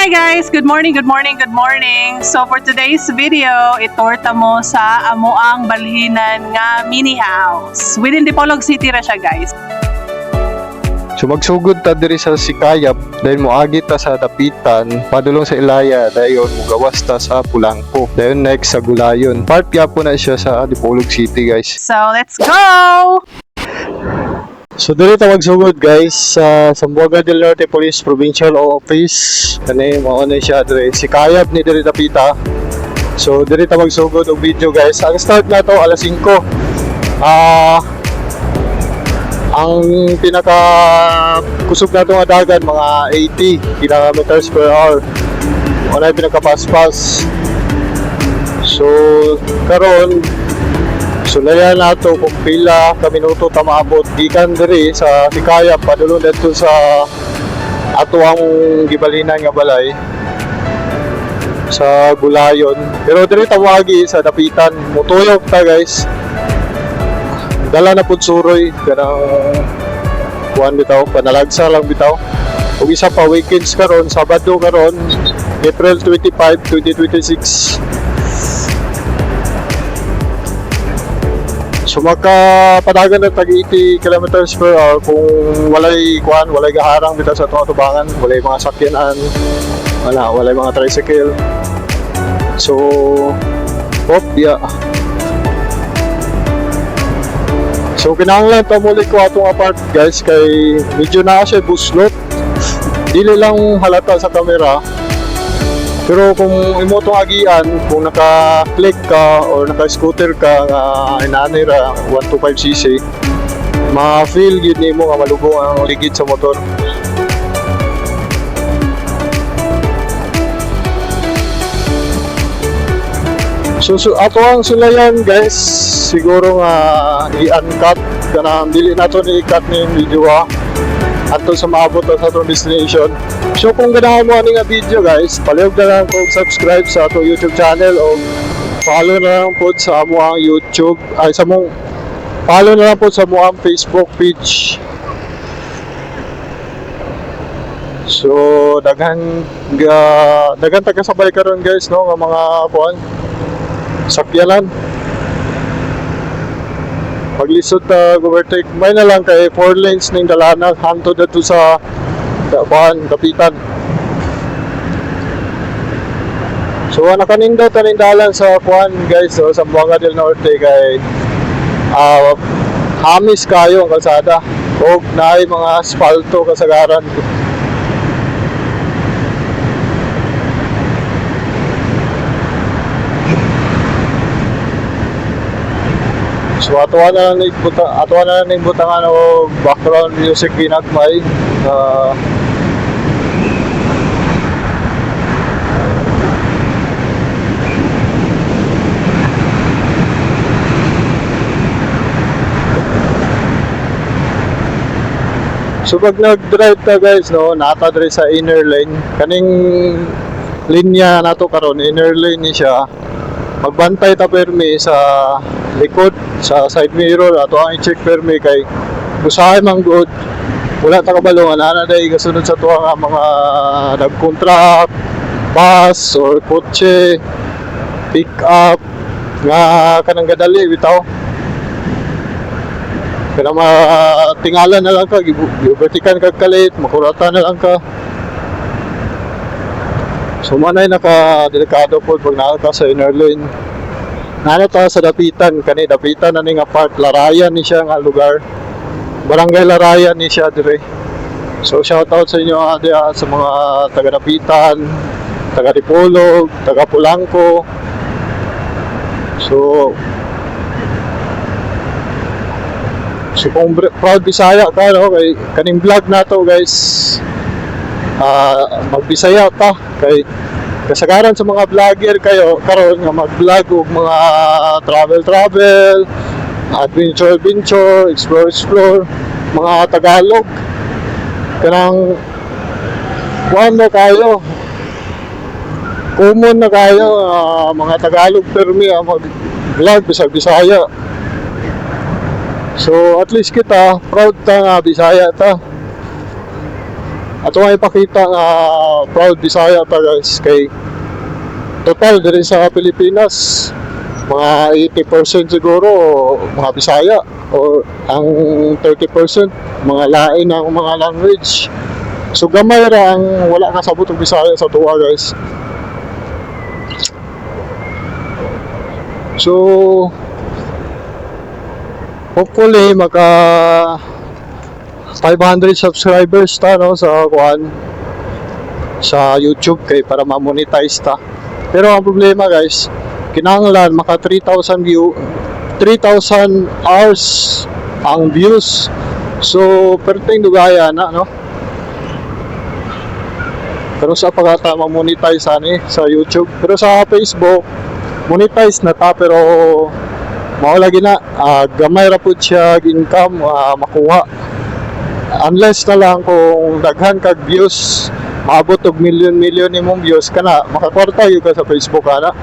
Hi guys! Good morning, good morning, good morning! So for today's video, itorta mo sa amuang balhinan nga mini house. Within Dipolog City ra siya guys. So magsugod ta diri sa Sikayab dahil moagi ta sa Dapitan padulong sa Ilaya dayon mugawas ta sa Pulangko dayon next sa Gulayon. Part po na siya sa Dipolog City guys. So let's go! So diri ta magsugod guys sa Zamboanga del Norte Police Provincial Office. Kani mao na siya diri Sikayab ni diri Dapita. So diri ta magsugod og video guys. Ang start na to alas 5. Ang pinaka kusog na itong dagat mga 80 kilometers per hour. Wala yung pinaka pas-pas. So karon sulayan na ito kung pila ka minuto ta maabot gikan diri sa Sikayab padulong dito sa ato ang gibalinan nga balay sa Gulayon. Pero diri tawagi sa Dapitan mutuyok ta guys. Dala na pud suroy kanang kuan bitaw panalagsa lang bitaw. Ug isa pa weekends karon Sabado karon April 25, 2026. So makapadagan na tag 80 kilometers per hour kung walay kuan, walay gaharang bitaw sa atong atubangan, walay mga sakyanan, walay mga tricycle. So yeah. So kinahanglan ta muli ko atong apart guys kay medyo na siya buslot. Dili lang halata sa camera. Pero kung imo tong agian, kung naka-click ka or naka-scooter ka nga inanay ra 125cc, ma-feel gid nimo nga malubong ang ligid sa motor. So ato ang sulayan guys, siguro nga i-uncut kana dili nato ni i-cut ni video ato sa maabot sa atong destination. So kung ganahan mo ani nga video guys, palihog na lang kung subscribe sa ato YouTube channel o follow na lang po sa amuang YouTube ay sa mong follow na lang po sa amuang Facebook page. So daghan taga-sabay karon guys no nga mga kuan sakyanan. Paglisod na overtake may na lang kay 4 lanes ning dalanan hangtod dito sa Dapitan. So nakanindot taning dalan sa kuan guys so sa Zamboanga del Norte kay hamis kayo ang kalsada og naay mga asfalto kasagaran. So atuwa na lang nagbutangan o background music ginagmay. So pag nag-drive ta guys no, nata diri sa inner lane. Kaning linya nato karon inner lane ni siya. Magbantay ta permi sa likod sa side mirror ato ang i-check permi kay usahay man good wala ta kabalo nga ana day kasunod sa tuwa nga mga nag-contract bus or kotse pick up nga kanang gadali bitaw kana matingalan na lang ka gibertikan kag kalit makurata na lang ka. So manay naka-delikado po pag nakaka sa inner lane. Nana ta sa Dapitan, kani Dapitan na nga part, Larayan ni siya nga lugar. Barangay Larayan ni siya dire. So shout out sa inyo sa mga taga Dapitan, taga Dipolog, taga Pulangko. So kung proud Bisaya ka no, kay kaning vlog nato guys. Magbisaya ta kay kasagaran sa mga vlogger kayo karon nga mag-vlog og mga travel, adventure, explore, mga Tagalog. Kanang kuan na kayo. Common na kayo mga Tagalog permi mag-vlog bisag Bisaya. So at least kita proud ta nga Bisaya ta. Ato nga ipakita nga proud Bisaya ta guys kay total diri sa Pilipinas mga 80% siguro mga Bisaya o ang 30% mga lain ang mga language. So gamay ra ang wala kasabot og Bisaya sa tuwa guys. So hopefully maka 500 subscribers ta no sa sa YouTube kay para ma-monetize ta. Pero ang problema guys, kinahanglan maka 3,000 hours ang views. So perting dugaya na no. Pero sa pagkata ma-monetize ani sa YouTube. Pero sa Facebook monetize na ta pero mao lagi na gamay ra pud siya income makuha. Unless na lang kung daghan kag views, maabot og million imong views kana makakwarta gyud ka sa Facebook ana.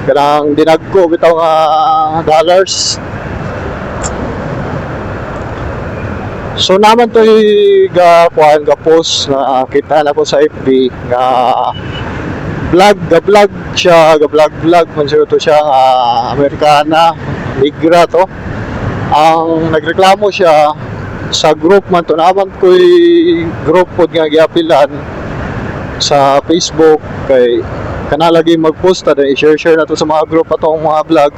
Kanang dinagko bitaw nga dollars. So naman to ga post na kita na po sa FB nga vlog siya, vlog man siya to siya Amerikana, migra to. Ang nagreklamo siya sa group man to, naman ko'y group pod nga giapilan sa Facebook kay kanalagi mag-post na i-share na to sa mga group atong mga vlog.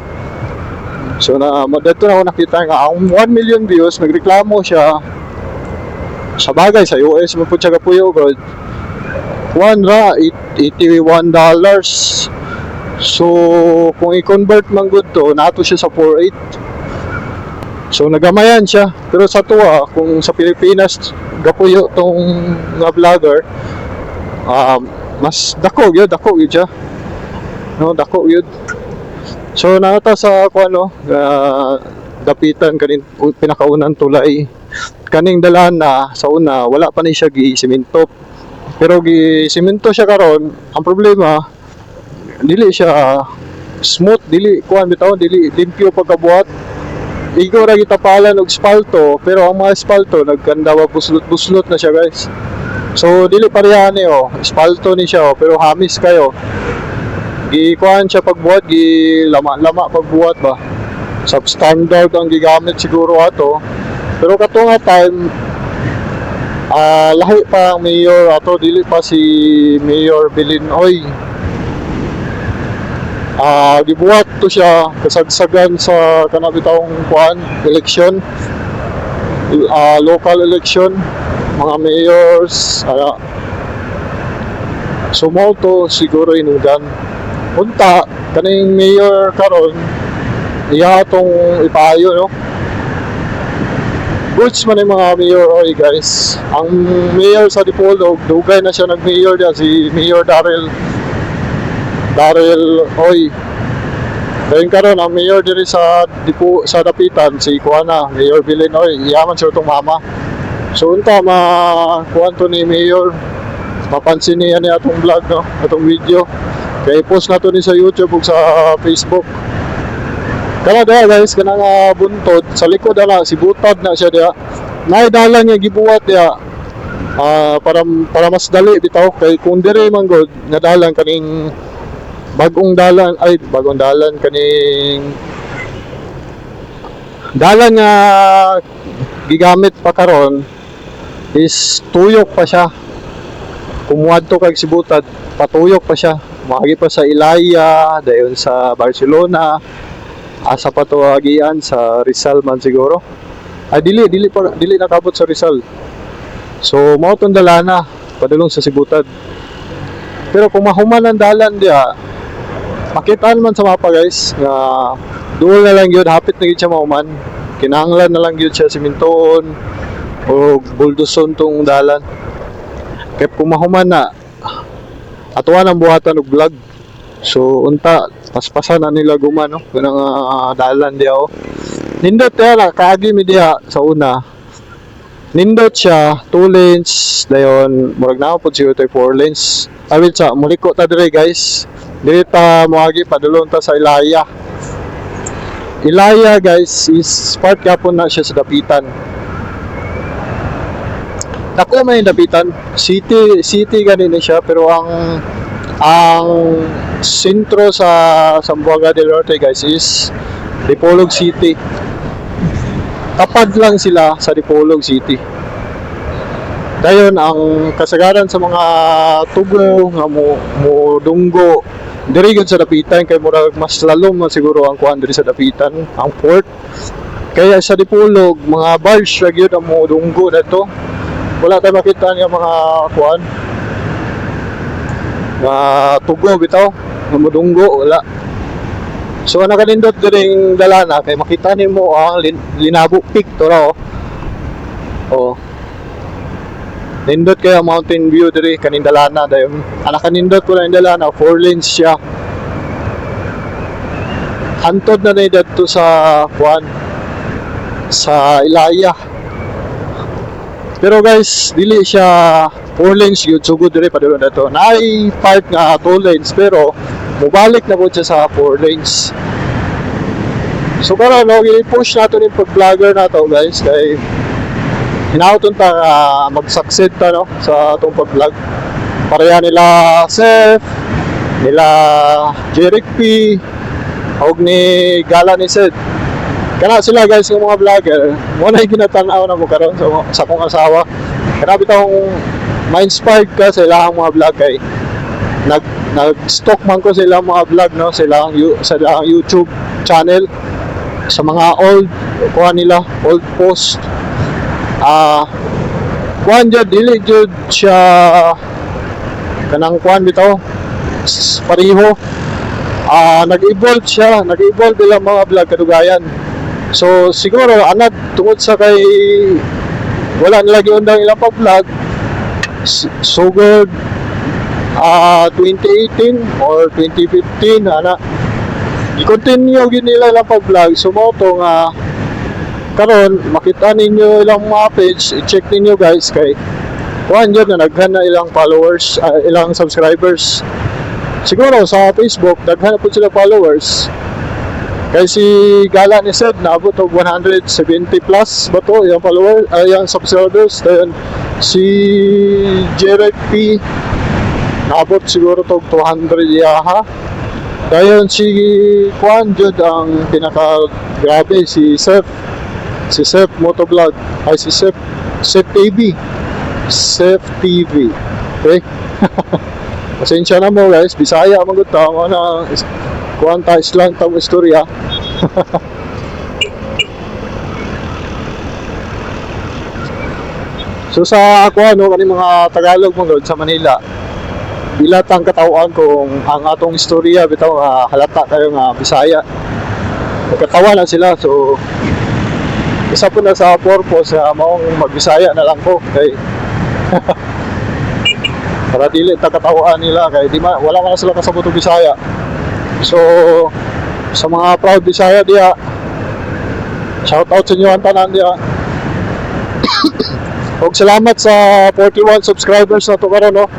So na dito na ako nakita nga ang 1 million views, nagreklamo siya sa bagay sa US mo po siya kapuyo god. $81. So kung i-convert man good to, nato siya sa 4.8. So nagamayan siya. Pero sa tuwa, kung sa Pilipinas gapuyo tong nga vlogger, mas dako yun siya. No, dako yun. So nata sa dapitan kanin pinakaunang tulay. Kaning dalan na sa una wala pa ni siya gi-semento. Pero gi-semento siya karon, ang problema dili siya smooth, dili limpyo pagkabuhat. Igo ra gitapalan og espalto, pero ang mga espalto nagkandawa buslot na siya guys. So dili pareha ni espalto ni siya pero hamis kayo. Gikuan siya pagbuhat, lama pagbuhat ba. Substandard ang gigamit siguro ato. Pero kato nga time lahi pa ang mayor ato, dili pa si Mayor Bilinoy. Gibuhat to siya kasagsagan sa kanabitawong election, local election, mga mayors, sumo to siguro inudan. Unta kaning mayor karon iya tong ipayo no. Goods man yung mga mayor guys. Ang mayor sa Dipolog, dugay na siya nag-mayor diya, si Mayor Daryl Oy. Kaya karon ang mayor diri sa Dapitan si Mayor Bilinoy, iyaman siya itong mama. So unta kuan to ni mayor, papansin niya ni atong vlog no, atong video. Kaya post na to ni sa YouTube ug sa Facebook. Kaya guys, kanang buntod sa likod si butad na siya diha. Naidalan niya gibuhat diha para mas dali bitaw kay kung dire man god nadalan kaning bagong dalan kaning dalan nga gigamit pa karon is tuyok pa siya. Kumuad to kag sibutad, patuyok pa siya. Maagi pa sa Ilaya, dayon sa Barcelona. Asa pa to agian sa Rizal man siguro. Dili nakabot sa Rizal. So mao tong dalana padulong sa Sibutad. Pero kung mahuman ang dalan diha, makitaan man sa mapa guys nga duol na lang gyud, hapit na gyud siya mahuman. Kinahanglan na lang gyud siya simentoon o buldoson tong dalan. Kaya kung mahuman na atuan ang buhatan og vlog. So unta paspasan na nila guman no kanang dalan diha nindot na kaagi mi diha sa una. Nindot siya 2 lanes dayon murag na pud siguro 4 lanes. Awit sa muliko ta dire guys. Dili ta moagi padulong ta sa Ilaya. Ilaya guys is part gyapon na siya sa Dapitan. Dako may dapitan. City ganun siya pero ang sentro sa Zamboanga del Norte guys is Dipolog City. Tapad lang sila sa Dipolog City. Dayon ang kasagaran sa mga tugo nga mo dunggo diri gud sa dapitan kay murag mas lalom man siguro ang kuan diri sa dapitan, ang port. Kaya sa Dipolog mga barge ra gyud ang mo dunggo dito. Wala tayo makita nga mga kuan nga tugo bitaw nga mo dunggo, wala. So nakalindot diring dalana kay makita nimo ang Linabo Peak to ra oh. Oh. Nindot kaya mountain view diri kaning dalana dayon. Ana kanindot wala yung dalana, 4 lanes siya. Hantod na ni dito sa kuan sa Ilaya. Pero guys, dili siya 4 lanes yun, sugod diri padulong dito. Naay part nga 2 lanes pero mubalik na po siya sa 4 lanes. So karon no, i-push nato ni pag-vlogger nato guys kay hinauton ta mag-succeed ta no sa atong pag-vlog. Pareha nila Seth, nila Jeric P, og ni Gala ni Seth. Kana sila guys ng mga vlogger, mo na ginatanaw na mo karon sa akong asawa. Grabe tong ma-inspired ka sa ilang mga vlog kay nag-stock man ko sa ilang mga vlog no, sa ilang YouTube channel sa mga old kuha nila, old post. Kuan jud dili jud siya kanang kuan bitaw pareho. Nag-evolve bilang mga vlog kadugayan. So siguro anad tungod sa kay wala nila giundang ilang pag-vlog so good 2018 or 2015 ana i-continue gid nila ilang pag-vlog. So mo to nga karon makita ninyo ilang mga page, i-check ninyo guys kay kuan jud na daghan na ilang followers, ilang subscribers. Siguro sa Facebook daghan na po sila followers. Kaya si Gala ni Seth naabot og 170 plus ba to yung followers, yung subscribers. Dayon si Jeric P naabot siguro to 200 yaha. Dayon si Juan jud ang pinaka grabe si Seth Motovlog ay si Seth TV. Okay. Pasensya na mo guys, Bisaya man gud ta na kuan ta islang tawag istorya. So sa ako kani mga Tagalog mga sa Manila bilatang katawan kung ang atong istorya bitaw halata kayo nga Bisaya. Magkatawa na sila so isa po na sa purpose maong magbisaya na lang ko kay para dili ta katawaan nila kay wala man sila kasabot og Bisaya. So sa mga proud Bisaya diya, shout out sa inyo ang tanan diya. Og salamat sa 41 subscribers na to karon no.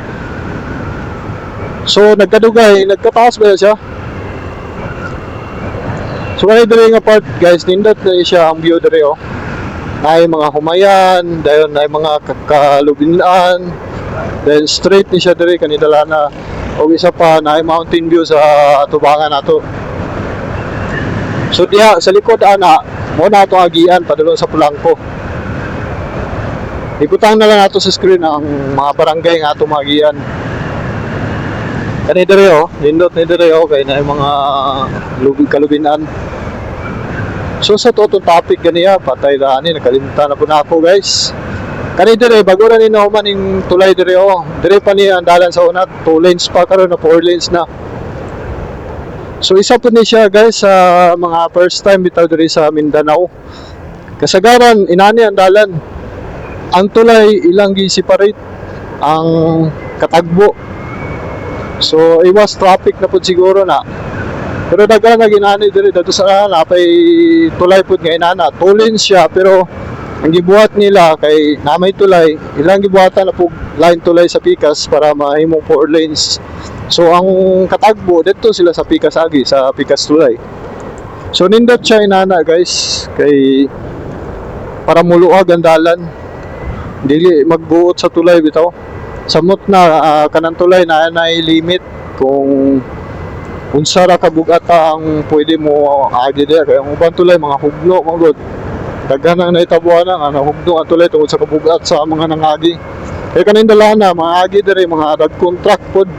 So nagkataas ba siya? So kaya diri nga part guys, nindot na siya ang view diri oh. Ay mga humayan, dayon ay mga kalubinan. Then straight ni siya diri kanidala na og isa pa na mountain view sa tubangan nato. So diha sa likod ana mo na ato agian padulong sa Pulangko. Ibutang na lang nato sa screen ang mga barangay nga ato magian. Kani diri oh, nindot ni diri oh kay na mga kalubinan. So sa totoo topic ganiya patay na ani nakalimutan na po na ako guys. Kani diri bago na ni humaning tulay diri oh. Diri pa ni ang dalan sa una 2 lanes pa karon na 4 lanes na. So isa po ni siya guys sa mga first time bitaw diri sa Mindanao. Kasagaran inani ang dalan. Ang tulay ilang gi-separate ang katagbo. So iwas traffic na po siguro na. Pero daghan na ginani diri dito sa napay tulay pud nga inana. 2 lanes siya pero ang gibuhat nila kay namay tulay, ilang gibuhatan na po line tulay sa Pikas para mahimong 4 lanes. So ang katagbo dito sila sa Pikas agi, sa Pikas tulay. So nindot siya inana guys kay para muluag ang dalan. dili magbuot sa tulay bitaw. Samot na kanang tulay na limit kung unsa ra ka bugata ang pwede mo agi diha kay ang ubang tulay mga hugno magod. Daghan ang naitabuan ang hugno ang tulay tungod sa kabugat sa mga nangagi. Kay kaning dalana mga agi diri mga nag-contract pod.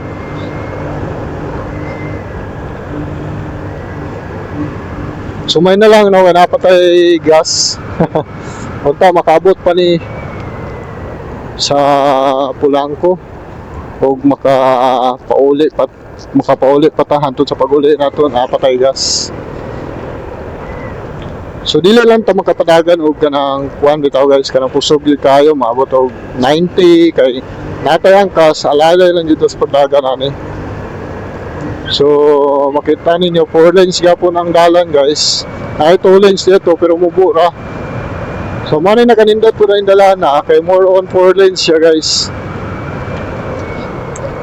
Sumay na lang no, napatay gas. Unta makabot pa ni sa Pulangko og makapauli pa ta hantod sa pag-uli naton napatay gas. So dili lang ta makapadagan og kanang kuan bitaw guys, kanang kusog gyud kayo maabot og 90 kay natay ang kas alalay lang dito sa padagan ani. So makita ninyo 4 lanes gyapon ang dalan guys. Ay 2 lanes dito pero mubura. So mo na kanindot po na yung dalana kay more on 4 lanes siya guys.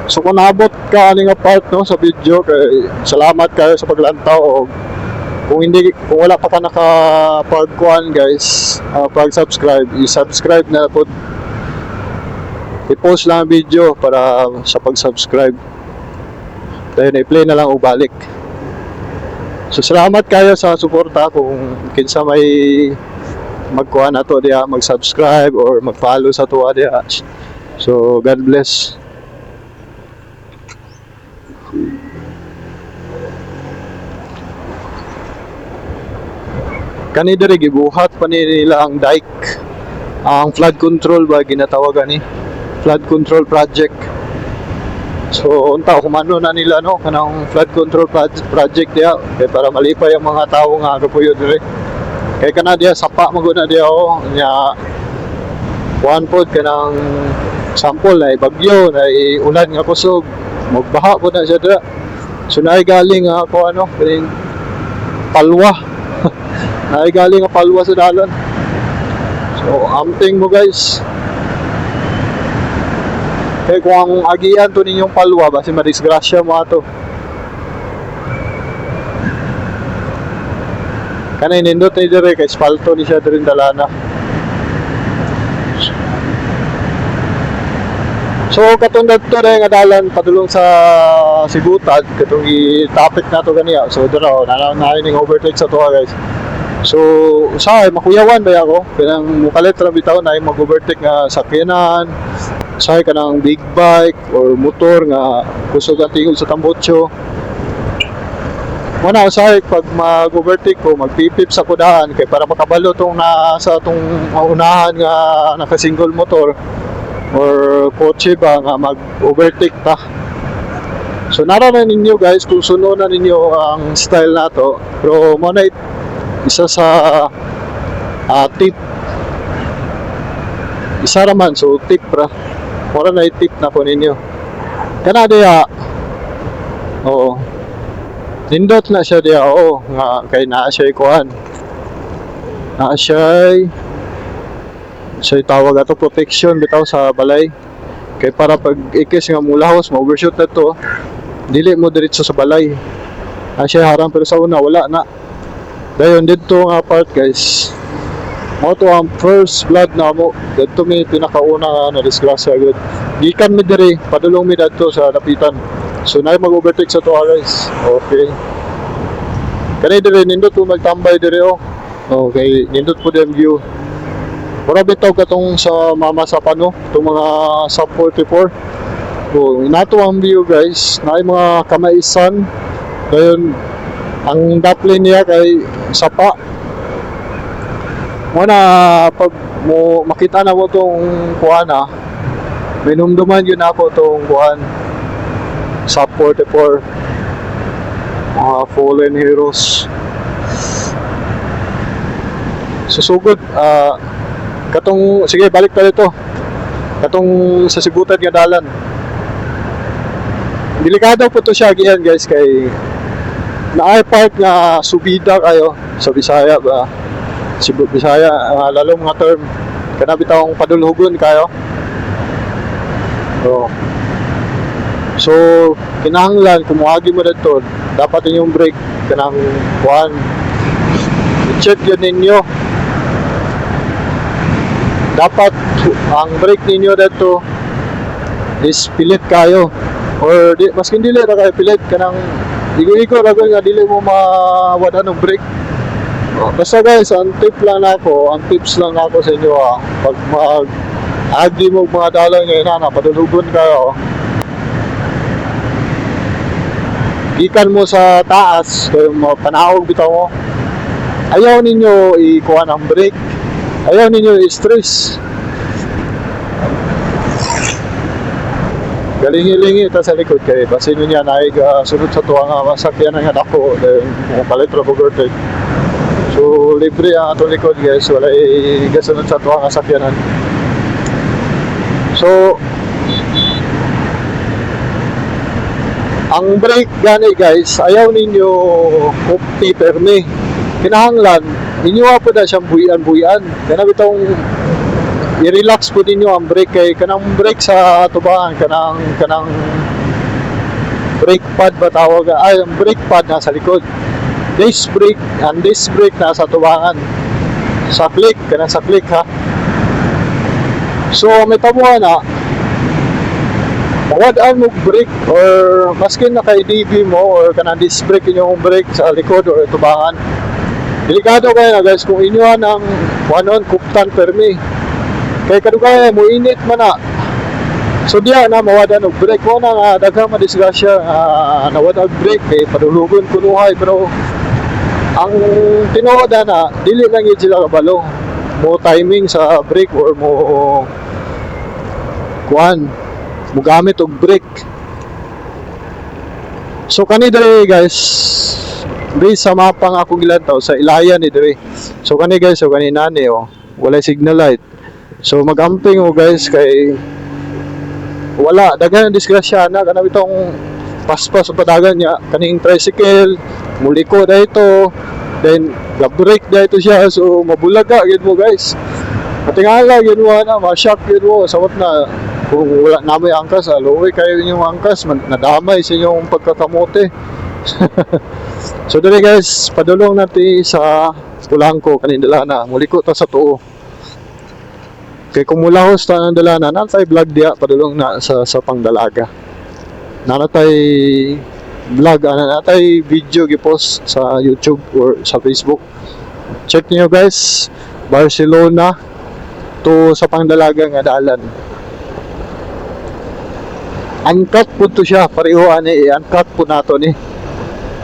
So kung naabot ka aning part no sa video kay salamat kayo sa paglantaw o kung wala pa ka nakapag-kuan guys, pag-subscribe, i-subscribe na po. I-post lang ang video para sa pag-subscribe. Dahil i-play na lang o balik. So salamat kayo sa suporta kung kinsa may magkuha na to diya, mag-subscribe or mag-follow sa tuwa diya. So God bless. Kani diri gibuhat pa nila ang dike, ang flood control ba ginatawagan ni flood control project. So unta kumano na nila no kanang flood control project dia kay para malipay ang mga tawo nga agapuyo diri. Kay kana dia sapa maguna dia o nya one pod kanang sample na bagyo na ulan nga kusog magbaha po na siya dira. So naay galing ako ano kaning palwa. Naay galing nga palwa sa dalan. So amping mo guys. Kaya kung ang agian to ninyong palwa, basi madisgrasya mo ato. Kanay nindot ni dire kay espalto ni siya diri dalana. So katungod to nga dalan padulong sa Sibutad katong i-topic nato ganiya. So dira na ning overtake sa to guys. So usahay makuyawan ba ako kanang mukalit ra bitaw na mag-overtake nga sakyanan. Usahay ka ng big bike or motor nga kusog ang tingog sa tambotso. Muna usahay pag mag-overtake ko, magpipip sa kudahan kay para makabalo tong nasa tong unahan nga naka-single motor or kotse ba nga mag-overtake ta. So naranan ninyo guys kung sunod na ninyo ang style nato. Pero muna isa sa tip. Isa raman so tip ra. Mura na i-tip na po ninyo. Kana diya. Oo. Nindot na siya diya. Oo. Nga kay naa siya kuan. Naa siya tawag ato protection bitaw sa balay. Kay para pag ikis nga mulahos, ma-overshoot na to. Dili mo diretso sa balay. Naa siya harang pero sa una wala na. Dayon dito nga part guys. Mo to ang first blood na mo. Dito may pinakauna na disgrasya agad. Gikan mi diri, padulong mi dito sa lapitan. So na mag-overtake sa to guys. Okay. Kani diri nindot po magtambay diri oh. Okay, nindot po dem view. Mura bitaw katong sa Mama Sapano, itong mga Sub 44. So, inato ang view guys, na mga kamaisan. Dayon ang daplin niya kay sapa. Muna pag mo makita na mo tong kuan minumduman yun ako tong kuan Sub 44 mga fallen heroes. Susugod katong sige balik tayo dito katong sa Sibutad nga dalan. Delikado po to siya giyan guys kay naay part nga subida kayo sa Bisaya ba. Cebu Bisaya lalo mga term kana bitawng padulhugon kayo. So kinahanglan kumuagi mo dito dapat inyong brake kanang kuan i-check yun ninyo dapat ang brake ninyo dito is pilit kayo, or di, maskin dili ra kayo pilit kanang igo-igo ra nga dili mo mawadan ng brake. Basta guys, ang tips lang ako sa inyo pag agi mo mga dalan ngayon padulugon kayo, gikan mo sa taas kaya panahog bitaw mo, ayaw ninyo ikuha ng brake, ayaw ninyo i-stress, galingi-lingi ta sa likod kay basin nyo niya naig sunod sa tuwa nga masakyan nga dako kung palit ra overtake. So libre ang atong likod guys, wala gasunod sa tuwa nga sakyanan. So ang brake gani guys, ayaw ninyo kupti perme, kinahanglan ninyo po na siyang buyan kana bitong i-relax po ninyo ang brake kay kanang brake sa tubangan, kanang brake pad ba tawag, ay ang brake pad nasa likod, disc brake nasa tubangan, sa click ha. So may tabuhan na mawadaan mo brake, or maskin na kay DB mo or kanang disc brake inyong brake sa likod or tubangan, delikado kayo na guys kung inyuhan ang kuanon kuptan permi kay kadugay mo init man na, so diya na mawadan og brake mo na nga daghang madisgrasya nawad og brake kay padulugon kunuhay. Pero ang tinuod na dili lang yun sila kabalo mo timing sa brake or mo kuan mo gamit og brake. So kani diri guys, di sa mapa nga akong gilantaw sa ilayan ni diri. So kani guys, so kani nani wala signal light. So magamping guys kay wala daghan ang disgrasya na kana bitong paspas sa padagan niya kaning tricycle muliko dito, then ga-brake dito siya, so mabulaga gid mo guys. Patingala gid mo na ma-shock gid mo sawat na kung wala na may angkas, aloy kayo inyong angkas nadamay sa inyong pagkakamote. So dali guys, padulong natin sa Pulangko kaning dalana, muliko ta sa tuo. Kay kung mulahos ta ng dalana, natay vlog diya padulong na sa pangdalaga. Natay vlog, natay video gipost sa YouTube or sa Facebook. Check niyo guys, Barcelona to sa pangdalaga nga dalan. Uncut po to siya, pareho ani uncut po nato ni.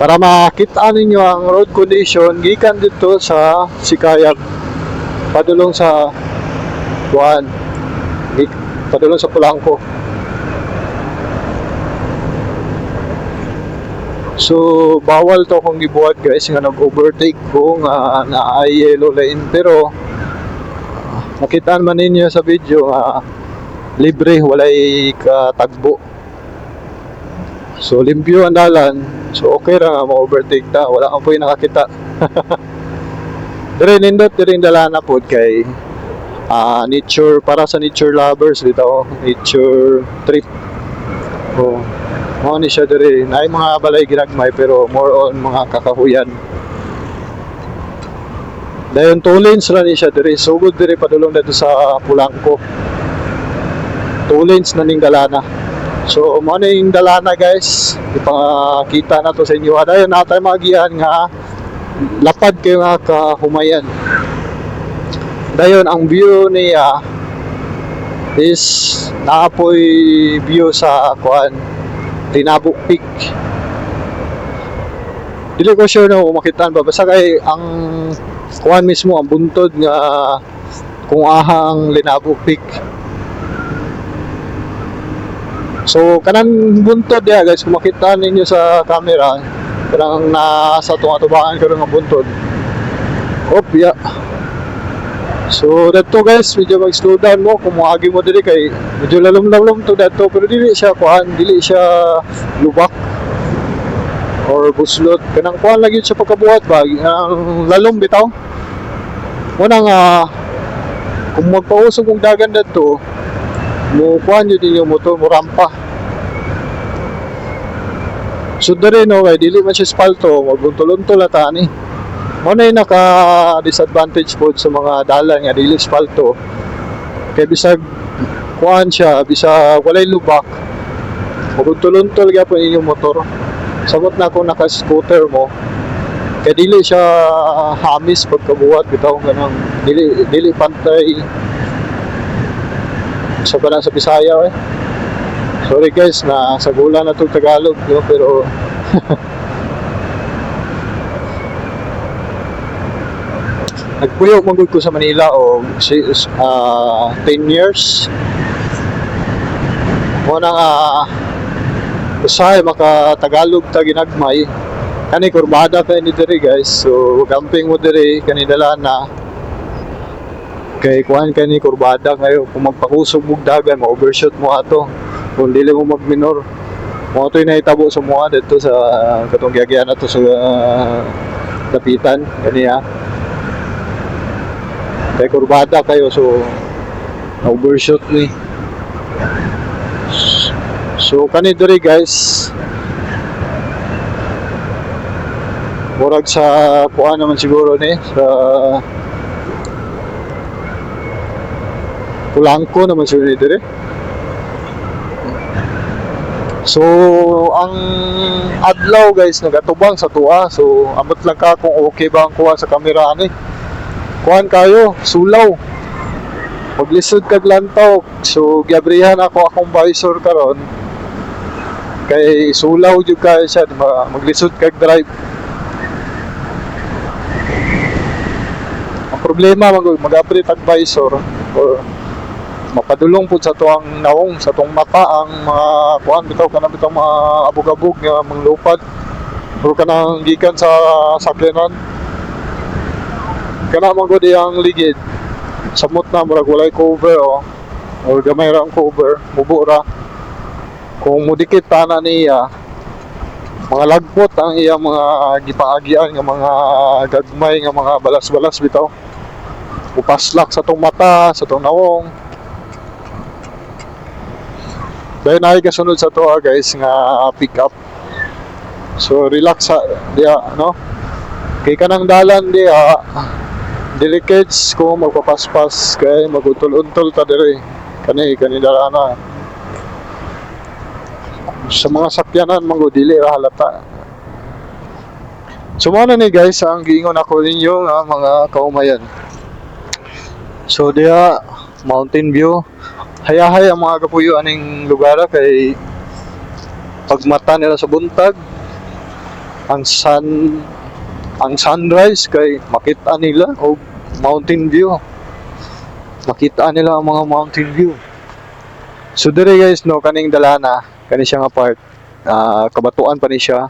Para makita ninyo ang road condition gikan dito sa Sikayab padulong sa Buwan, padulong sa Pulangko. So bawal to kung gibuhat guys nga nag-overtake ko nga na yellow lane, pero makitaan man ninyo sa video libre, walay katagbo. So limpyo ang dalan, so okay ra nga ma-overtake ta, wala kang po yung nakakita. Dire nindot dire dalana pod kay nature, para sa nature lovers dito, nature trip. Mo ni siya dire, naay mga balay ginagmay pero more on mga kakahuyan. Dayon 2 lanes ra ni siya dire, sugod dire padulong dito sa Pulangko. 2 lanes na ning dalana. So mo na yung dalana guys, ipakita na to sa inyo. Dayon natay magian nga lapad kayo nga kahumayan. Dayon ang view niya is naapoy view sa kuan Tinabuk Peak. Dili ko sure na makitaan ba, basta kay ang kuan mismo ang buntod nga kung ahang Linabuk Peak. So kanang buntod ya guys, kung makita ninyo sa camera, kanang nasa tunga-tubangan karon nga buntod. Yeah. So dito guys, medyo mag-slow down mo kung maagi mo dili kay medyo lalom-lalom to dito, pero dili siya kuan, dili siya lubak or buslot. Kanang kuan lagi siya pagkabuhat ba, ang lalom bitaw. Muna nga kung magpausog kung dagan dito, mo kuan yun yung motor mo rampa. So dere no kay dili man siya espalto, maguntol-untol ata ni. Mo na yung naka-disadvantage po sa mga dalan nga dili espalto. Kay bisag kuan siya, bisag walay lubak. Maguntuluntol gyapon inyong motor. Samot na kung naka-scooter mo, kaya dili siya hamis pagkabuhat bitaw ganang dili pantay sa bana sa Bisaya eh. Sorry guys na sagulan na itong Tagalog no? Pero nagpuyo magud ko sa Manila o 10 years mo nang usahay maka Tagalog ta ginagmay kani kurbada kay ni diri guys, so camping mo diri kani dala na kay kuan kani kurbada kayo kung magpakusog mo dagan ma-overshoot mo ato kung dili mo magminor mo ito'y nahitabo sa mga dito sa katong giyagyan na to sa dapitan kaniya kay kurbada kayo so na-overshoot ni. So kani diri guys murag sa kuan naman siguro ni sa Pulangko naman siguro ni diri. So ang adlaw guys nagatubang sa tuwa, so amot lang ka kung okay ba ang kuha sa kamera ani. Kuan kayo sulaw maglisod kag lantaw, so giabrihan ako akong visor karon kay sulaw jud kayo siya maglisod kag drive. Ang problema mag-upgrade tag visor or mapadulong po sa tuang naong sa tuang mata ang mga kuan bitaw kana bitaw mga abog-abog nga manglupad or kanang gikan sa sakyanan kana magud ang ligid samot na murag walay cover or gamay ra ang cover mubo ra kung mudikit tana niya mga lagpot ang iya mga gipaagian nga mga gagmay nga mga balas-balas bitaw upaslak sa tong mata sa tong nawong. Dahil na kasunod sa to guys nga pick up. So relax diya no. Kay kanang dalan diya delicates ko magpapaspas kay magutul-untol ta diri. Kani darana. Sa mga sakyanan mango dili ra halata. So mo na ni guys ang giingon ako ninyo nga mga kaumayan. So diya mountain view. Hayahay ang mga kapuyo aning lugar kay pagmata nila sa buntag ang sunrise kay makita nila o mountain view, makita nila ang mga mountain view. So dire guys no kaning dalana kani siya nga part kabatuan pa ni siya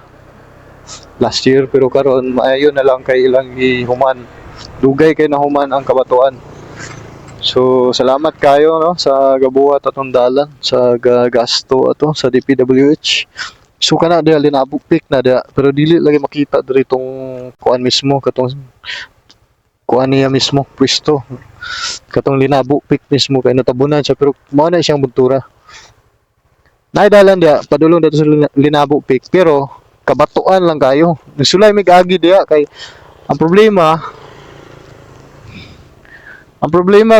last year pero karon maayo na lang kay ilang gihuman dugay kay nahuman ang kabatuan. So salamat kayo no sa gabuhat atong dalan sa gasto ato sa DPWH. So kana dia linabog pick na dia pero dili lagi makita diri tong kuan mismo katong kuan niya mismo pwesto. Katong linabog pick mismo kay natabunan siya pero mao na siyang buntura. Nay dalan dia padulong dito sa linabog pick pero kabatuan lang kayo. Sulay mig agi dia kay ang problema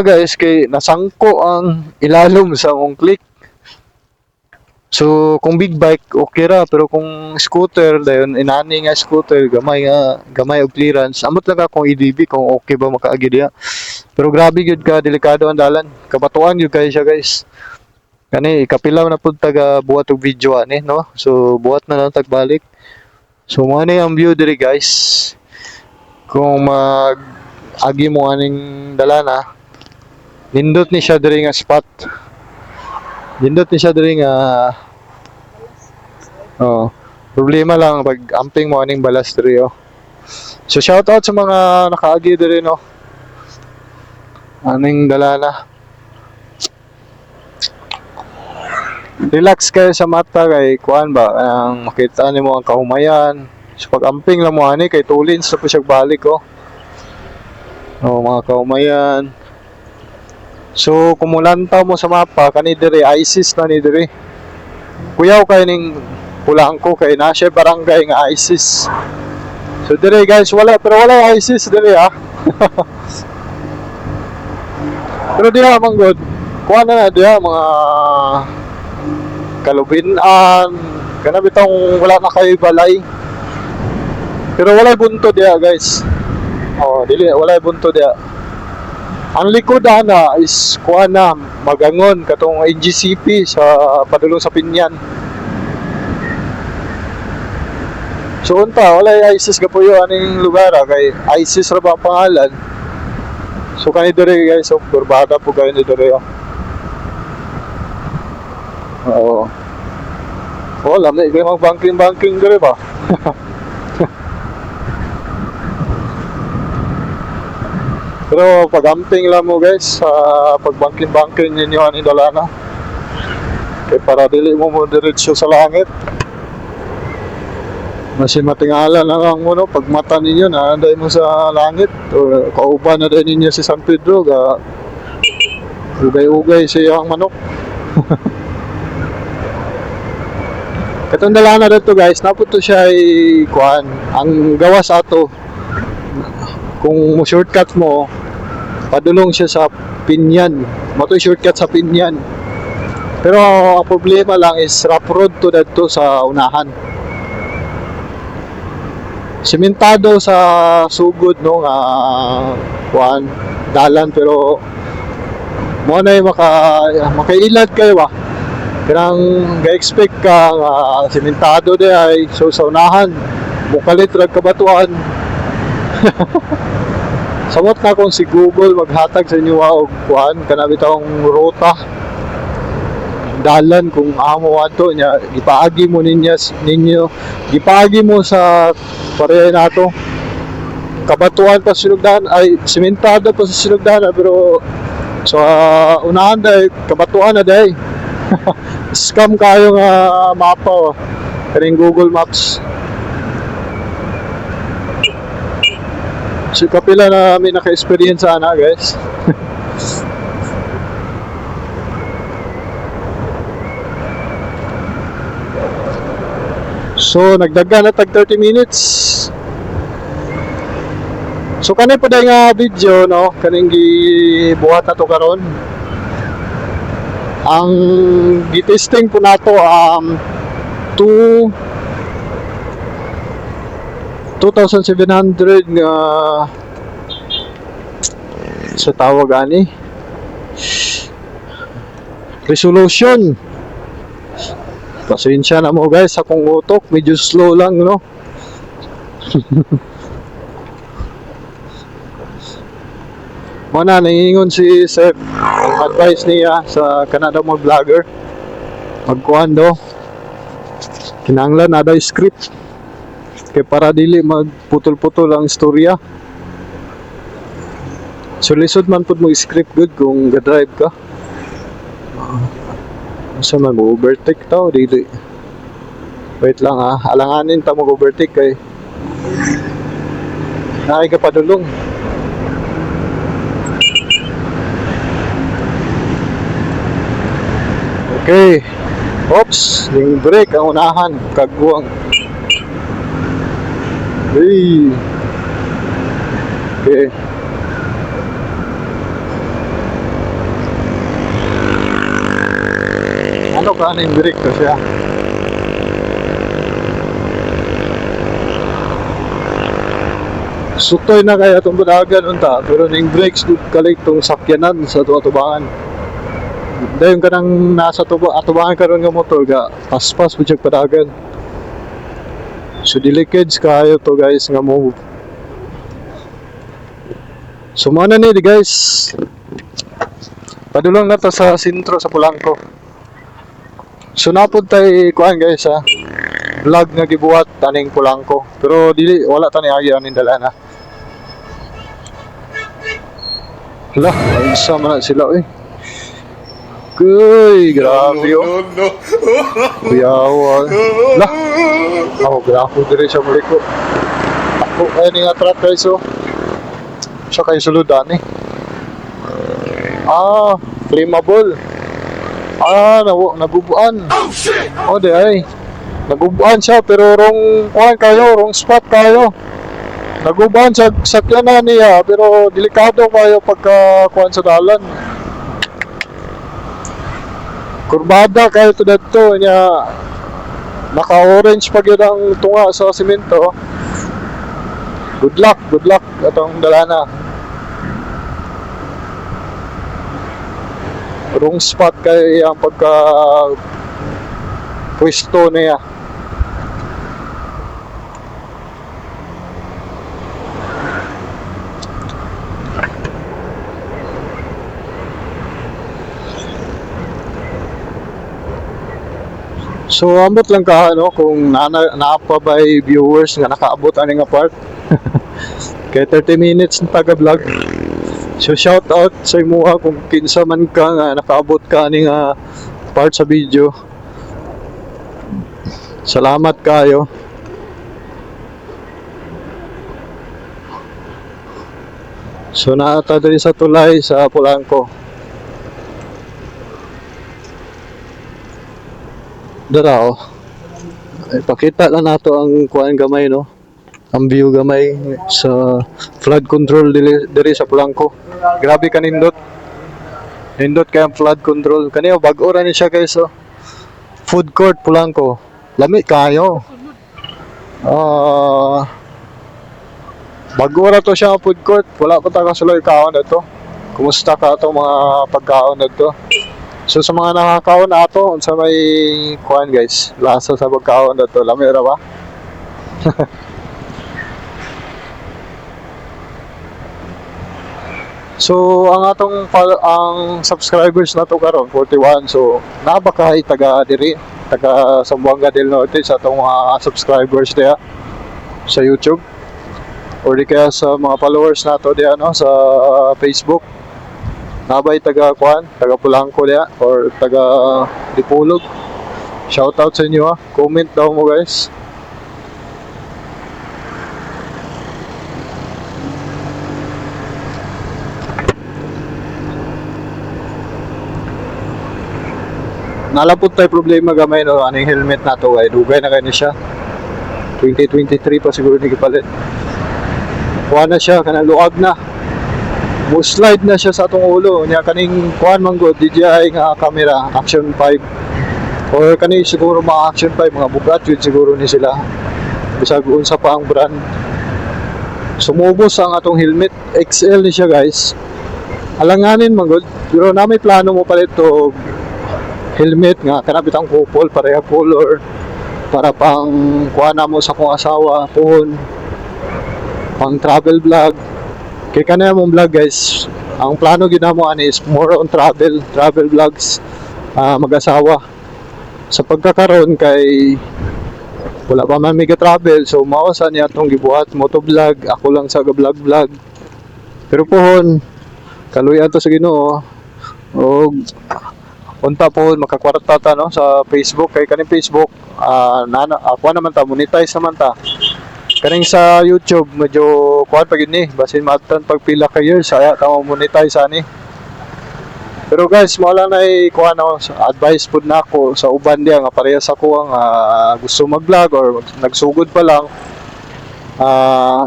guys kay nasangko ang ilalom sa mong click. So kung big bike okay ra pero kung scooter dayon inani nga scooter gamay og clearance amot lang ka kung EDV kung okay ba makaagi diha. Pero grabe gyud ka delikado ang dalan. Kabatuan gyud kay siya guys. Kani ikapilaw na pud taga buhat og video ani no. So buhat na lang tagbalik. So mo ni ang view diri guys. Kung agi mo aning dalana nindot ni siya diri nga spot problema lang pag amping mo aning balas diri so shout out sa mga nakaagi diri no aning dalana relax kayo sa mata kay kuan ba ang makita nimo ang kahumayan so pag amping lang mo ani kay tulin sa siya balik mga kaumayan. So kumulantaw mo sa mapa kani diri ISIS na ni diri. Kuyaw kay ning Pulangko kay na siya barangay nga ISIS. So diri guys wala ISIS diri Pero diha man god, kuha na diha mga kalubinan, kana bitong wala na kay balay. Pero walay bunto diha, guys. Oh, dili walay bunto diha. Ang likod na is kuha na magangon katong NGCP sa padulong sa Pinyan. So unta walay ISIS gapuyo aning lugar kay ISIS ra ba ang pangalan. So kani dire guys, so kurbada po kayo ni dire. Oo. Oh, lamay kayo mag-banking dire ba? Pero pag-amping lang mo guys sa pag-banking ninyo ani dalana. Kay para dili mo mo diretso sa langit. Kasi matingala na lang mo no, pag mata ninyo na anday mo sa langit o kauban na din ninyo si San Pedro ga ugay-ugay siya ang manok. Katong dalana dito guys, naputo siya ay kuan ang gawas ato. Kung mo shortcut mo, padulong siya sa Pinyan. Mato shortcut sa Pinyan. Pero ang problema lang is rough road to dito sa unahan. Sementado sa sugod no nga kuan dalan pero mo na makailad kayo ba. Kanang ga-expect ka nga sementado di ay so sa unahan mukalit rag kabatuan. Samot na kung si Google maghatag sa inyo og kuan kana bitong ruta dalan kung amo ato nya gipaagi mo ninyo gipaagi mo sa pareha nato kabatuan pa sinugdahan ay sementado pa sa sinugdahan pero sa unahan dai kabatuan na dai. Scam kayo nga mapa kaning Google Maps. So kapila na may naka-experience ana guys. So nagdaga na tag 30 minutes. So kanay po dahil nga video no, kaning gibuhat na to karon. Ang gitesting po nato 2,700 nga sa tawag ani resolution. Pasensya na mo guys, akong utok medyo slow lang no. Mana nangingon si Seth ang advice niya sa Canada mo vlogger magkuhan do kinahanglan na daw script kay para dili magputol-putol ang istorya. So lisod man pud mo script good kung ga-drive ka. Sa man mo overtake tao dili. Wait lang alanganin ta mo overtake kay naay ka padulong. Okay. Oops, yung brake ang unahan, kagwang. Hey. Okay. Ano ka na yung brake ko siya? Sutoy na kaya itong budagan unta, pero yung brakes kalit itong sakyanan sa tubangan. Dahil ka nang nasa atubangan ka ron nga motor ga paspas po siya padagan. So delicate kayo to guys nga move. So muna ni guys. Padulong na to sa sentro sa Pulangko. So napod tay kuan guys vlog nga gibuhat taning Pulangko. Pero dili wala tani agi anin dala na. Lah, isa man sila Uy, grabe yun. Kuyawa. Lah, ako grabe din siya muli ko. Ako, ayun nga truck guys siya kayo suludan flammable. Nagubuan. Oh, di ay. Nagubuan siya, pero wrong spot kayo. Nagubuan sa sakyanan niya, pero delikado kayo pagka kuhan sa dalan. kurbada kayo to dito niya, naka-orange pa gyud ang tunga sa simento. Good luck atong dalana. Wrong spot kay ang pagka pwesto niya. So ambot lang ka ano kung naapa ba viewers nga nakaabot ani nga part. Kay 30 minutes na taga-vlog. So shout out sa imuha kung kinsa man ka nga nakaabot ka ani nga part sa video. Salamat kayo. So naata diri sa tulay sa Polanco. Dara oh. Ipakita lang nato ang kuan gamay no. Ang view gamay sa flood control diri sa Polanco. Grabe ka nindot. Nindot kay ang flood control. Kaniyo bag-o ra ni siya guys oh. Food court Polanco. Lami kayo. Bag-o ra to siya ang food court. Wala pa ta kasuloy kaon dito. Kumusta ka to mga pagkaon dito? So sa mga nakakaon ato unsa may kuan guys, lasa sa pagkaon dito, lami ra ba? So ang ang subscribers nato karon 41. So nabakahay taga diri, taga Zamboanga del Norte sa atong mga subscribers diya sa YouTube or di kaya sa mga followers nato diya no sa Facebook. Nabay taga kuan, taga Polanco diya or taga Dipolog. Shout out sa inyo ha. Comment daw mo guys. Nalapot tayo problema gamay no aning helmet nato kay dugay na kay ni siya. 2023 pa siguro ni gipalit. Kuha na siya kanang luag na. Mo-slide na siya sa atong ulo niya kaning kuan man gud DJI nga camera Action 5 or kani siguro mga Action 5 mga bugat yun siguro ni sila bisag unsa pa ang brand. Sumubos ang atong helmet XL ni siya guys. Alanganin man gud pero na may plano mo palit to helmet nga kanapit ang kupol pareha color para pang kuha na mo sa kong asawa pohon pang travel vlog. Kaya kanina mong vlog guys, ang plano ginamo ani is more on travel vlogs, mag-asawa. Sa pagkakaroon kay wala pa man mega travel, so mausa niya itong gibuhat motovlog, ako lang sa vlog. Pero pohon, kaluyan to sa Ginoo, o unta pohon makakwarta ta no sa Facebook kay kaning Facebook, ako naman ta monetize naman ta. Kaning sa YouTube medyo kuan pa gid ni basin matan pag pila ka years saya ta monetize ani. Pero guys mo lang nay kuan ako advice pud nako sa uban diya nga parehas ako ang gusto mag-vlog or nagsugod pa lang.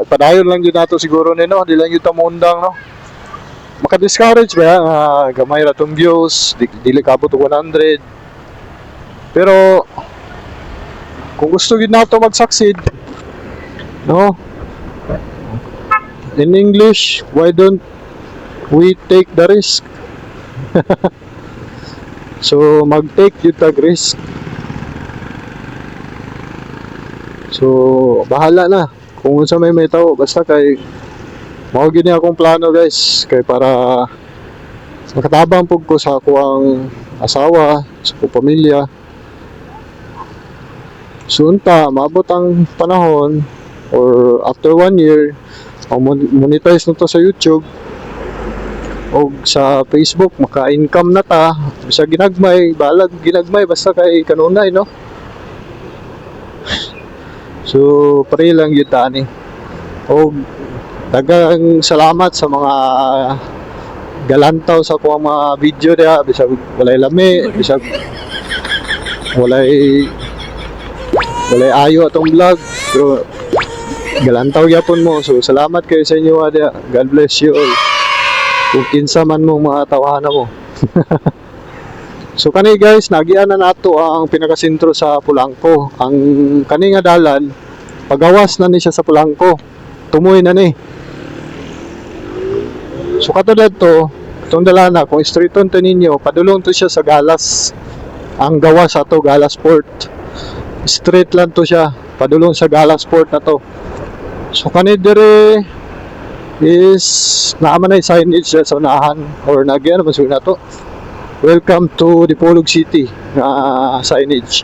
Padayon lang yun nato siguro ni no, di lang yun ta muundang no. Maka-discourage ba gamay ra tong views, dili ka po 100. Pero kung gusto gid nato mag-succeed no, in English, why don't we take the risk? So mag-take yung tag risk. So bahala na kung unsa may tao basta kay mao gini akong plano guys kay para makatabang pug ko sa akong asawa, sa akong pamilya. So unta maabot ang panahon or after 1 year monetize na to sa YouTube o sa Facebook maka-income na ta sa ginagmay balag ginagmay basta kay kanunay no. So pare lang yun tani o dagang salamat sa mga galantaw sa kuha mga video diya bisag walay lami bisag walay ayo atong vlog pero galantaw gyapon mo. So salamat kayo sa inyo ada. God bless you all. Kung kinsa man mo mga tawahan mo. So kani guys, nagian na nato ang pinakasentro sa Pulangko. Ang kani nga dalan, pagawas na ni siya sa Pulangko. Tumoy na ni. So katulad to, itong dalana, kung straight on to ninyo, padulong to siya sa Galas. Ang gawas ato, Galas Port. Straight lang to siya, padulong sa Galas Port na to. So kani dire is naaman na yung signage siya sa unahan or nagyan naman na to. Welcome to Dipolog City na signage.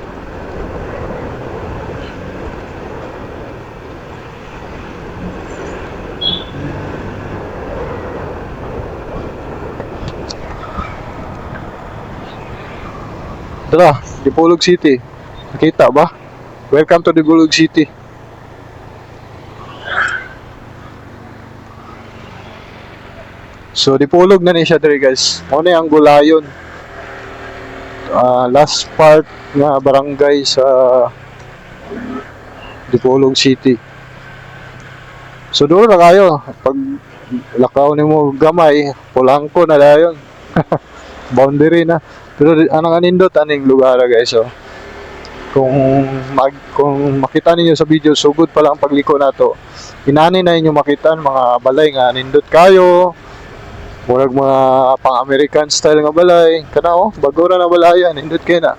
Tara, Dipolog City. Nakita ba? Welcome to Dipolog City. So, Dipolog na ni siya diri guys. Ano ang Gulayon. Last part nga barangay sa Dipolog City. So, doon na kayo. Pag lakaw ni mo gamay, Pulangko na dayon. Boundary na. Pero anong anindot aning lugar guys, oh. Kung makita niyo sa video, sugod pa lang pagliko nato. Inani na inyo makita mga balay nga anindot kayo. Murag mga pang-American style nga balay. Kana oh, bago ra na balaya, anindot kay na.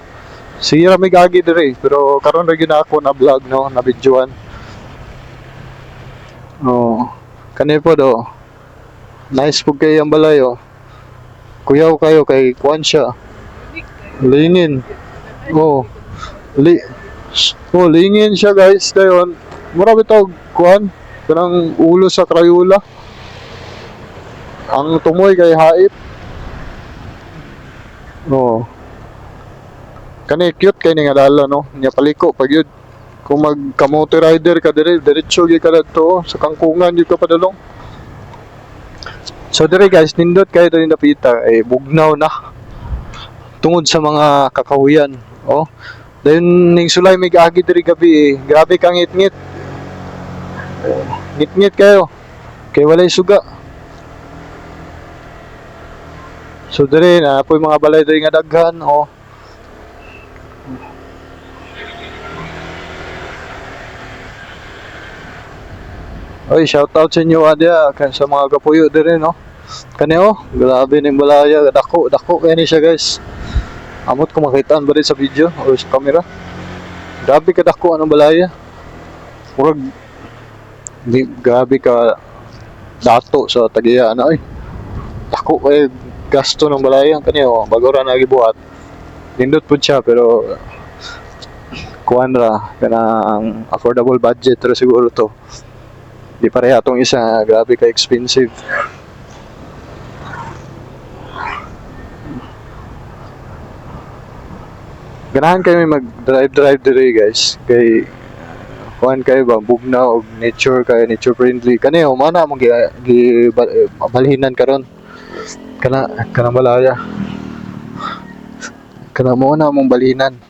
Sige ra may gagi dire, pero karon ra gyud ako na vlog no, na videoan. Oh, kani po do. Nice po kay ang balay oh. Kuyaw kayo kay kuan siya. Lingin. Oh. Lingin siya guys. Dayon, mura bitaw kuan kanang ulo sa Crayola. Ang tumoy kay haip. Oh. Kani cute kay ni nga dala no. Nya paliko pag yun. Kung mag kamote rider ka dire, diretso gyud ka dito sa kangkungan gyud ka padulong. So dire guys, nindot kayo din napita bugnaw na. Tungod sa mga kakahuyan. Oh. Dayon ning sulay may agi diri gabi Grabe kang ngit-ngit. Ngit-ngit kayo. Kay walay suga. So dire na po mga balay diri nga daghan, oh. Oy, shout out sa inyo adya sa mga kapuyo dire no. Kani oh, grabe ning balaya, dako kay ni siya guys. Amot ko makitaan ba rin sa video o sa camera. Grabe ka dako anong balaya. Murag grabe ka dato sa tagiya na oy. Dako kay gasto ng balaya kani oh, bago ra nagibuhat. Nindot pud siya pero kuan ra kanang affordable budget ra siguro to. Di pareha atong isa, grabe ka expensive. Ganahan kayo may mag-drive dire guys. Kay kuan kayo ba bugnaw og nature kayo, nature friendly. Kani o mana mo balhinan karon. Kana balaya. Kana mo na mong balhinan.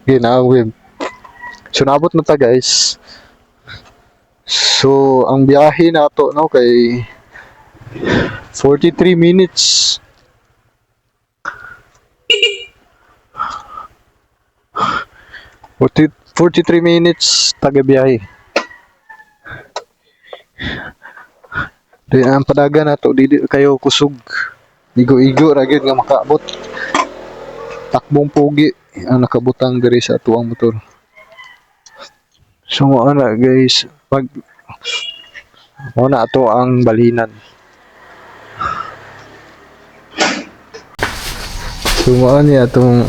Ginawin. So nabot na ta guys. So ang biyahe nato no kay 43 minutes. 43 minutes taga-biyahe. Di ang padaga na to, di kayo kusog. Igo-igo ra gyud nga makaabot. Takbong pugi ang nakabutang diri sa tuwang motor. So ana guys, pag na ato ang balinan. Sumao niya atong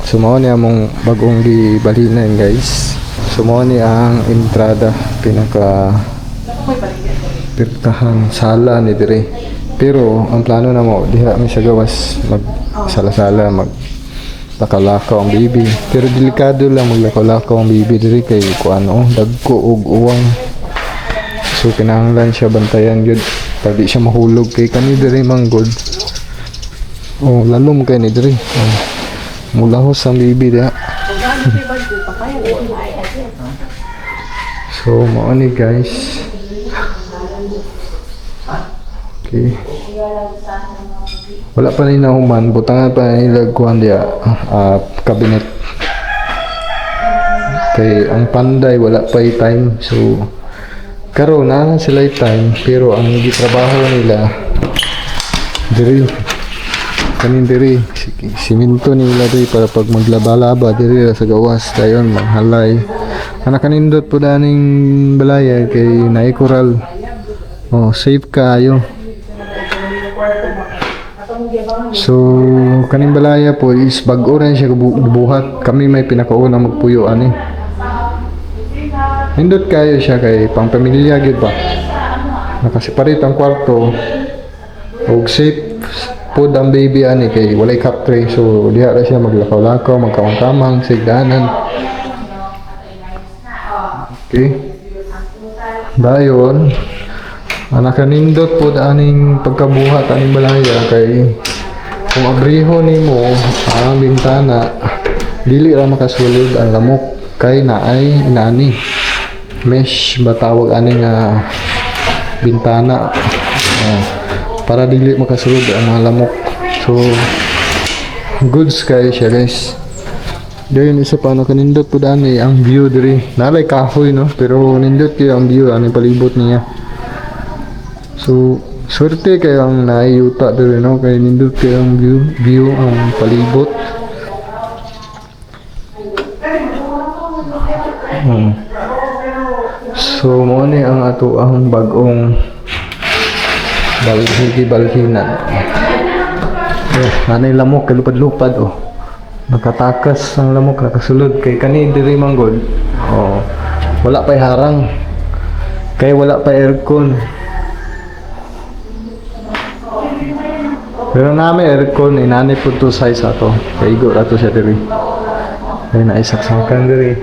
sumao niya mong bagong gibalinan guys. Sumao niya ang entrada pinaka pirtahan sala ni dire. Pero ang plano na mo diha mi sa gawas mag sala-sala mag lakalakaw ang bibi. Pero delikado lang maglakaw-lakaw ang bibi dire kay kuano dagko og uwang. So kinahanglan siya bantayan gyud pag di siya mahulog kay kani dire manggod. Oh, lalom kay ni dire. Oh. Mulahos ang bibi diha. So mo ni guys. Okay. Wala pa rin nahuman, butangan pa rin ilagkuhan dia cabinet. Kay ang panday wala pa time, so karon na sila time, pero ang gitrabaho nila diri kanin diri siminto nila diri para pag maglaba-laba diri sa gawas dayon manghalay. Ana kanindot po daning balaya kay naikural. Oh, safe kayo. So, kaning balaya po is bag-o rin siya buhat. Kami may pinakauna magpuyo ani. Hindot kayo siya kay pang pamilya gid ba. Nakasiparit ang kwarto. Og safe pod ang baby ani kay walay cup tray, so diha ra siya maglakaw-lakaw, magkamang-kamang sigdanan. Okay. Dayon anak kanindot pod aning pagkabuhat aning balaya kay kung abriho nimo ang bintana dili ra makasulod ang lamok kay naay inani mesh batawag ani nga bintana para dili makasulod ang mga lamok. So goods kay siya guys. Dayon isa pa na kanindot po dani ang view diri. Nalay kahoy no, pero nindot kayo ang view ani palibot niya. So swerte kayo ang naayuta diri no, kay nindot kayo ang view ang palibot. So mo ni ang ato ang bag-ong balhinan. Nanay lamok kalupad-lupad oh. Nakatakas ang lamok nakasulod kay kani diri manggod. Oh. Wala pay harang. Kay wala pa aircon. Pero namin aircon inani po to size ato. Kay igo ato siya diri. Kay naisaksakan diri.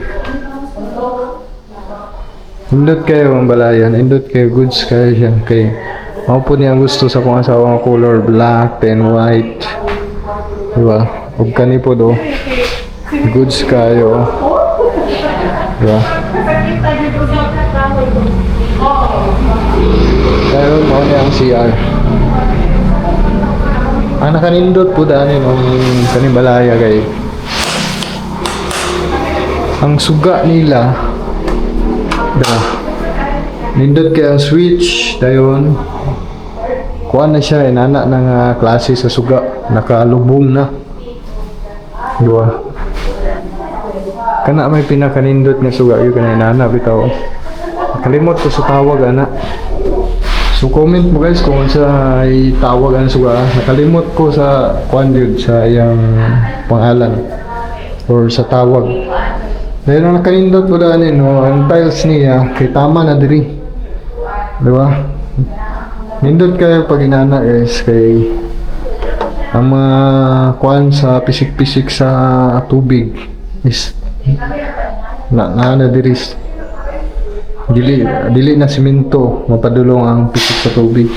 Indot kayo ang balayan, indot kayo goods kayo siya kay ako po niya gusto sa kung asawa ng color black and white, diba? Huwag kani po do goods kayo, diba? Pero mo niya ang CR ang nakanindot po dani nung kaning balaya kay ang suga nila nindot kaya ang switch dayon kuha na siya inana ng klase sa suga nakalubong na diba kana may pinakanindot nga suga yung kana inana bitaw kalimot ko sa tawag ana so comment mo guys kung sa tawag ang suga nakalimot ko sa kuan yun sa iyang pangalan or sa tawag. Dahil ang nakanindot po daan no, ang tiles niya kay tama na diri. Diba? Nindot kayo pag inana guys kay ang mga kuan sa pisik-pisik sa tubig is na diri. Dili na simento mapadulong ang pisik sa tubig.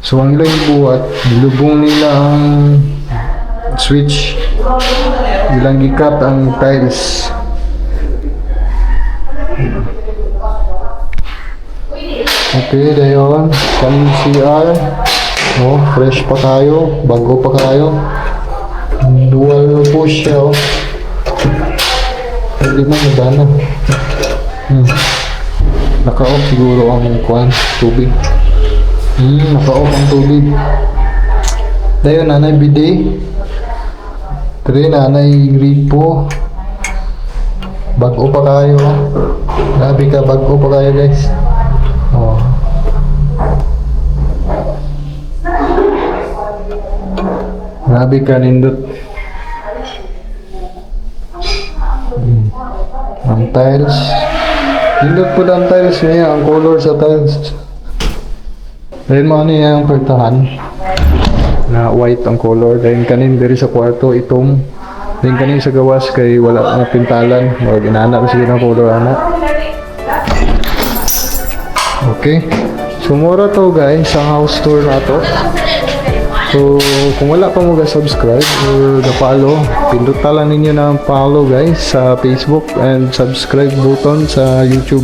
So ang ilang buhat, dilubong nila ang switch. Ilang gikat ang tiles. Okay, dayon kaning CR. Oh, fresh pa kayo, bago pa kayo. Dual push siya oh. Hindi na magana. Naka-off siguro ang kuan, tubig. Naka-off ang tubig. Dayon nanay bidet. Tiri nanay gripo. Bago pa kayo. Grabe ka, bago pa kayo guys. Oh. Grabe ka nindot. Ang tiles. Nindot po ang tiles niya, ang color sa tiles. Dahil mo niya ang pertahan. Na white ang color. Dahil kanin diri sa kwarto itong. Dahil kanin sa gawas kay wala na pintalan. Huwag inaanak ko sige ng color anak. Okay. So mura to guys sa house tour na to. So kung wala pa mo subscribe or follow, pindutan lang ninyo ng follow guys sa Facebook and subscribe button sa YouTube.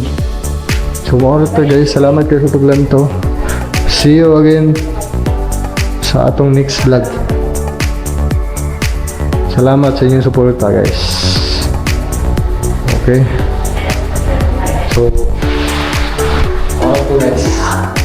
So mura to guys. Salamat kayo sa paglanto. See you again sa atong next vlog. Salamat sa inyong suporta, guys. Okay. So, all to guys.